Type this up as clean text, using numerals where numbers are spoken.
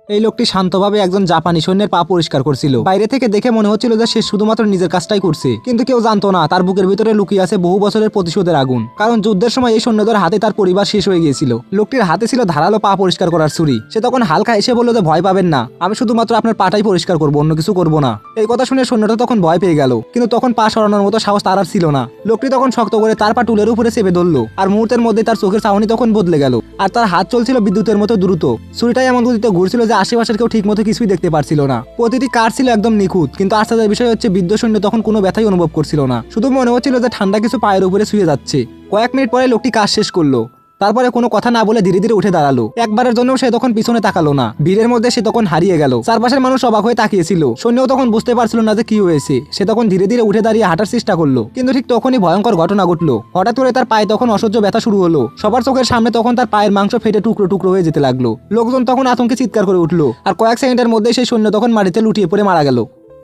এই লোকটি শান্তভাবে একজন জাপানি সৈন্যের পা পরিষ্কার করছিল। বাইরে থেকে দেখে মনে হচ্ছিল যে সে শুধুমাত্র নিজের কাজটাই করছে, কিন্তু কেউ জানতো না তার বুকের ভিতরে লুকিয়ে আছে বহু বছরের প্রতিশোধের আগুন। কারণ যুদ্ধের সময় এই সৈন্যদের হাতে তার পরিবার শেষ হয়ে গিয়েছিল। লোকটির হাতে ছিল ধারালো পা পরিষ্কার করার ছুরি। সে তখন হালকা এসে বলল যে ভয় পাবেন না, আমি শুধুমাত্র আপনার পাটাই পরিষ্কার করবো, অন্য কিছু করবো না। এই কথা শুনে সৈন্যটা তখন ভয় পেয়ে গেল, কিন্তু তখন পা সরানোর মতো সাহস তার আর ছিল না। লোকটি তখন শক্ত করে তার পা টুলের উপরে চেপে ধরলো, আর মুহূর্তের মধ্যে তার চোখের চাহনি তখন বদলে গেল, আর তার হাত চলছিল বিদ্যুতের মতো দ্রুত। ছুরিটাই এমন গতিতে ঘুরছিল যে আশেপাশের কেউ ঠিক মতো কিছুই দেখতে পারছিল না। প্রতিটি কাট ছিল একদম নিখুঁত, কিন্তু আশ্চর্যের বিষয় হচ্ছে বৃদ্ধ সৈন্য তখন কোনো ব্যথাই অনুভব করছিল না। শুধু মনে হচ্ছিল যে ঠান্ডা কিছু পায়ের উপরে শুয়ে যাচ্ছে। কয়েক মিনিট পরে লোকটি কাজ শেষ করলো, তারপরে কোনো কথা না বলে ধীরে ধীরে উঠে দাঁড়ালো। একবারের জন্য সে তখন পিছনে তাকালো না। ভিড়ের মধ্যে সে তখন হারিয়ে গেল। চারপাশের মানুষ অবাক হয়ে তাকিয়েছিল। সৈন্যও তখন বুঝতে পারছিল না যে কি হয়েছে। সে তখন ধীরে ধীরে উঠে দাঁড়িয়ে হাঁটার চেষ্টা করলো, কিন্তু ঠিক তখনই ভয়ঙ্কর ঘটনা ঘটলো। হঠাৎ করে তার পায়ে তখন অসহ্য ব্যথা শুরু হলো। সবার চোখের সামনে তখন তার পায়ের মাংস ফেটে টুকরো টুকরো হয়ে যেতে লাগলো। লোকজন তখন আতঙ্কে চিৎকার করে উঠলো, আর কয়েক সেকেন্ডের মধ্যে সেই সৈন্য তখন মাটিতে লুটিয়ে পড়ে মারা গেল।